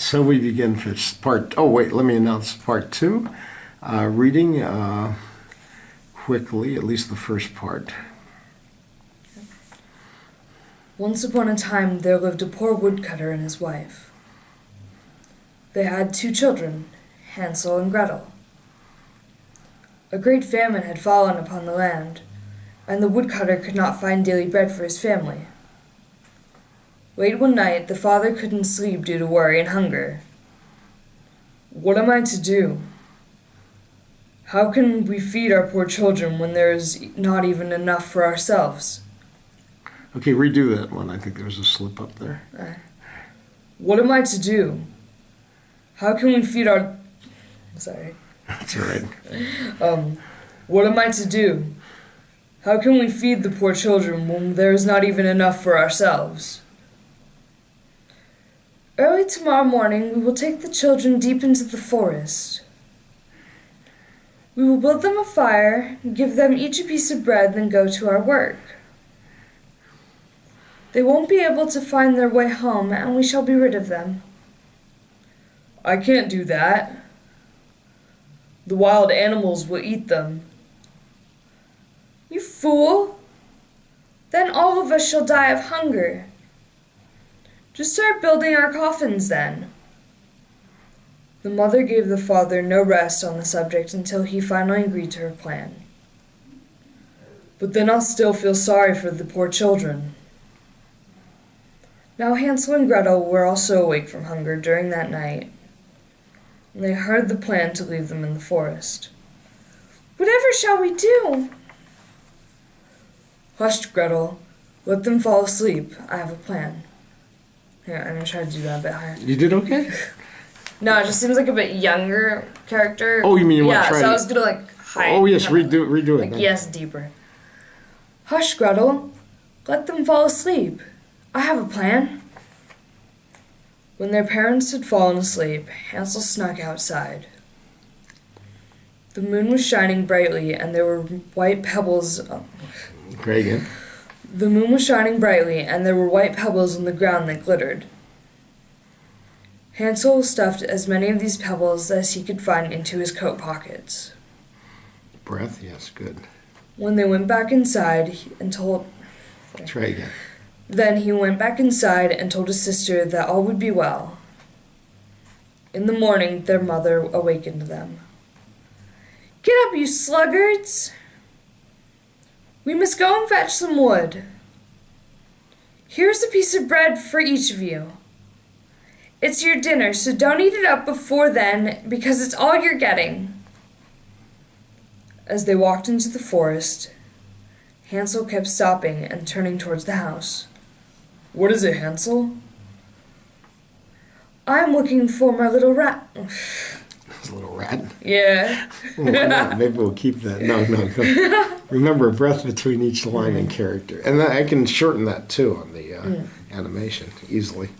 So we begin for oh wait, let me announce part two. Reading quickly, at least the first part. Once upon a time there lived a poor woodcutter and his wife. They had 2 children, Hansel and Gretel. A great famine had fallen upon the land, and the woodcutter could not find daily bread for his family. Late one night, the father couldn't sleep due to worry and hunger. "What am I to do? How can we feed our poor children when there is not even enough for ourselves?" Okay, redo that one. I think there was a slip up there. What am I to do? How can we feed our... Sorry. That's all right. What am I to do? How can we feed the poor children when there is not even enough for ourselves? Early tomorrow morning we will take the children deep into the forest. We will build them a fire, give them each a piece of bread, then go to our work. They won't be able to find their way home, and we shall be rid of them. I can't do that. The wild animals will eat them. You fool! Then all of us shall die of hunger. Just start building our coffins then. The mother gave the father no rest on the subject until he finally agreed to her plan. But then I'll still feel sorry for the poor children. Now Hansel and Gretel were also awake from hunger during that night, and they heard the plan to leave them in the forest. "Whatever shall we do?" "Hush, Gretel. Let them fall asleep. I have a plan." Here, I'm going to try to do that a bit higher. You did okay? No, it just seems like a bit younger character. Oh, you mean you want to try so to... I was going to like hide. Oh, yes, redo it. Like, yes, deeper. "Hush, Gretel. Let them fall asleep. I have a plan." When their parents had fallen asleep, Hansel snuck outside. The moon was shining brightly, and there were white pebbles... Try again. The moon was shining brightly, and there were white pebbles on the ground that glittered. Hansel stuffed as many of these pebbles as he could find into his coat pockets. Breath, yes, good. When they went back inside and told... Try again. Then he went back inside and told his sister that all would be well. In the morning, their mother awakened them. "Get up, you sluggards! We must go and fetch some wood. Here's a piece of bread for each of you. It's your dinner, so don't eat it up before then, because it's all you're getting." As they walked into the forest, Hansel kept stopping and turning towards the house. "What is it, Hansel?" "I'm looking for my little rat." It's a little rat. Yeah. Well, why not? Maybe we'll keep that. No. Remember, a breath between each line and character. And I can shorten that, too, on the animation, easily.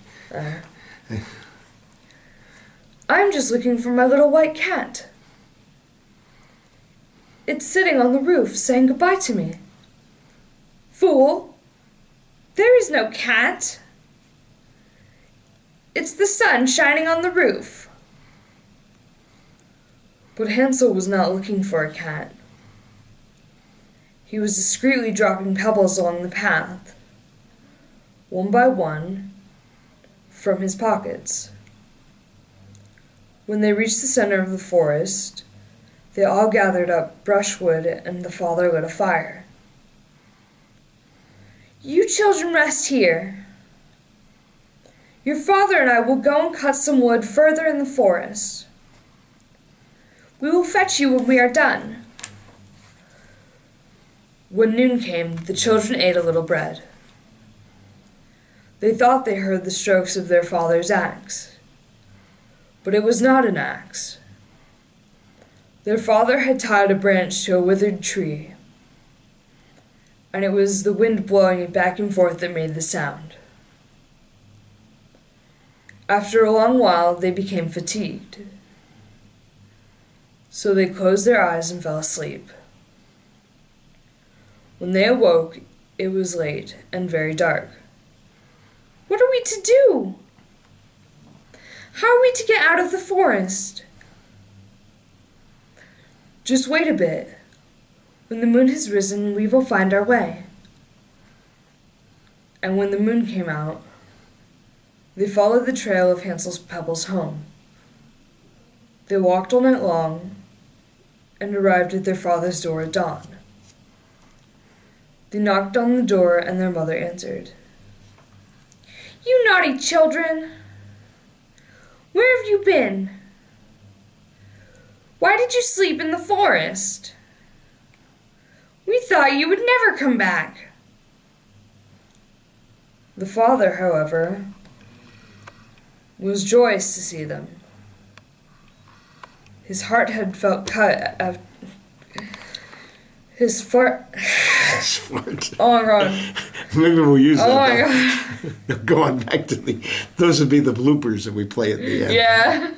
"I'm just looking for my little white cat. It's sitting on the roof saying goodbye to me." "Fool! There is no cat. It's the sun shining on the roof." But Hansel was not looking for a cat. He was discreetly dropping pebbles along the path, one by one, from his pockets. When they reached the center of the forest, they all gathered up brushwood and the father lit a fire. "You children rest here. Your father and I will go and cut some wood further in the forest. We will fetch you when we are done." When noon came, the children ate a little bread. They thought they heard the strokes of their father's axe, but it was not an axe. Their father had tied a branch to a withered tree, and it was the wind blowing it back and forth that made the sound. After a long while, they became fatigued, so they closed their eyes and fell asleep. When they awoke, it was late and very dark. "What are we to do?" How are we to get out of the forest? Just wait a bit. When the moon has risen, we will find our way. And when the moon came out, they followed the trail of Hansel's pebbles home. They walked all night long and arrived at their father's door at dawn. They knocked on the door and their mother answered. "You naughty children! Where have you been? Why did you sleep in the forest? We thought you would never come back." The father, however, was joyous to see them. His heart had felt cut after his fart. Oh my god. Maybe we'll use that. Oh my god. Go on back to those would be the bloopers that we play at the end. Yeah.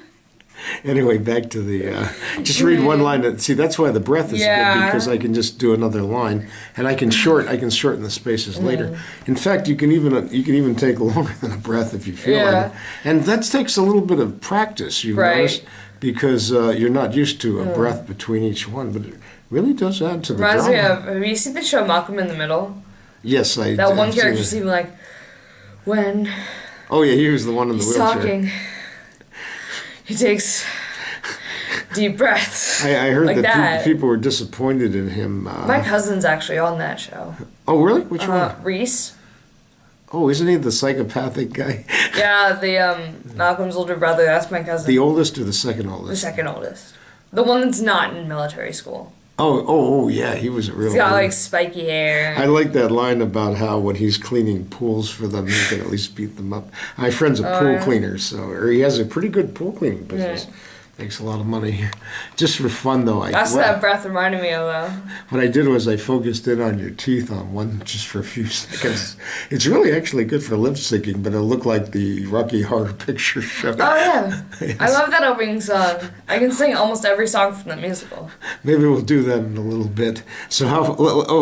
Anyway, back to the, just read one line. See, that's why the breath is good, because I can just do another line, and I can shorten the spaces later. In fact, you can even take longer than a breath if you feel like it. And that takes a little bit of practice, you've noticed, because you're not used to a breath between each one, but it really does add to the drama. Reminds me of, have you seen the show Malcolm in the Middle? Yes, I did. That one character's even like, when oh yeah, he was the one in the he's wheelchair. talking, he takes deep breaths. I heard like that people were disappointed in him. My cousin's actually on that show. Oh, really? Which one? Reese. Oh, isn't he the psychopathic guy? Yeah, the Malcolm's older brother. That's my cousin. The oldest or the second oldest? The second oldest. The one that's not in military school. Oh, yeah, he was a real. He's got like spiky hair. I like that line about how when he's cleaning pools for them, he can at least beat them up. My friend's a pool cleaner, or he has a pretty good pool cleaning business. Makes a lot of money. Just for fun, though. That's what that breath reminded me of, though. What I did was I focused in on your teeth on one just for a few seconds. It's really actually good for lip syncing, but it'll look like the Rocky Horror Picture Show. Oh, yeah. Yes. I love that opening song. I can sing almost every song from that musical. Maybe we'll do that in a little bit. So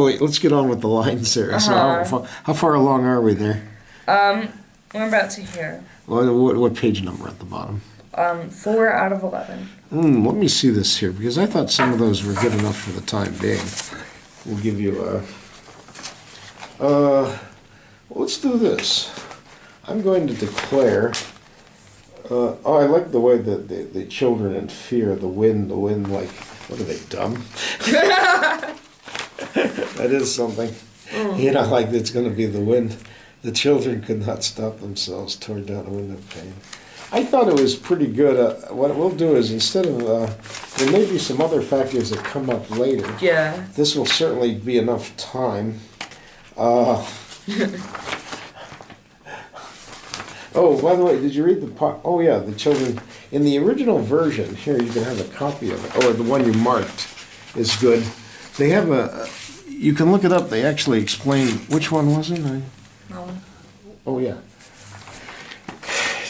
wait, let's get on with the lines here. So how far along are we there? We're about to hear. What page number at the bottom? 4 out of 11. Let me see this here, because I thought some of those were good enough for the time being. We'll give you let's do this. I'm going to declare, I like the way that the children in fear, the wind, like, what are they, dumb? That is something. Like it's going to be the wind. The children could not stop themselves, tore down a window pane. I thought it was pretty good. What we'll do is, instead of, there may be some other factors that come up later. Yeah. This will certainly be enough time. Oh, by the way, did you read the part? Oh, yeah, the children. In the original version, here you can have a copy of it, or the one you marked is good. They have you can look it up. They actually explain, which one was it? Oh, yeah.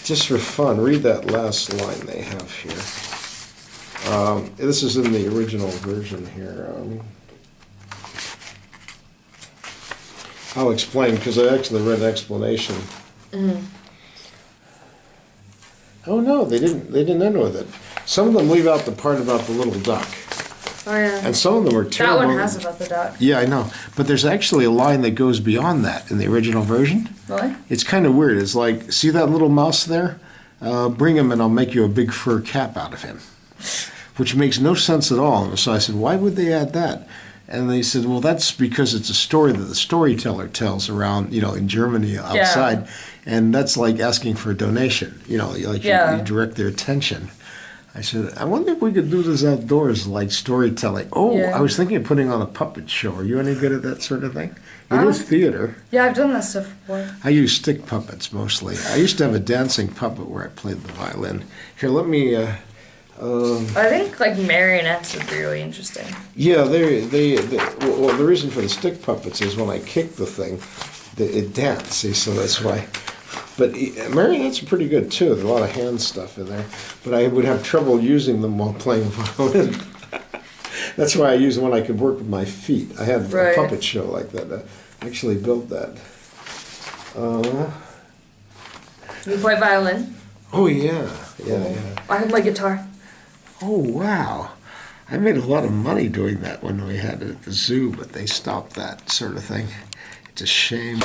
Just for fun, read that last line they have here. This is in the original version here. I'll explain, because I actually read an explanation. Oh no, they didn't end with it. Some of them leave out the part about the little duck. Oh yeah. And some of them are terrible. That one has about the duck. Yeah, I know. But there's actually a line that goes beyond that in the original version. Really? It's kind of weird. It's like, see that little mouse there? Bring him and I'll make you a big fur cap out of him. Which makes no sense at all. And so I said, why would they add that? And they said, well, that's because it's a story that the storyteller tells around, in Germany outside. Yeah. And that's like asking for a donation, you direct their attention. I said, I wonder if we could do this outdoors, like storytelling. I was thinking of putting on a puppet show. Are you any good at that sort of thing? It is theater. Yeah, I've done that stuff before. I use stick puppets mostly. I used to have a dancing puppet where I played the violin. Here, let me... I think like marionettes would be really interesting. Yeah, well, the reason for the stick puppets is when I kick the thing, it dances, so that's why. But marionettes are pretty good too. There's a lot of hand stuff in there. But I would have trouble using them while playing violin. That's why I use them when I could work with my feet. I had a puppet show like that. I actually built that. You play violin? Oh, yeah. Yeah. I have my guitar. Oh, wow. I made a lot of money doing that when we had it at the zoo, but they stopped that sort of thing. It's a shame.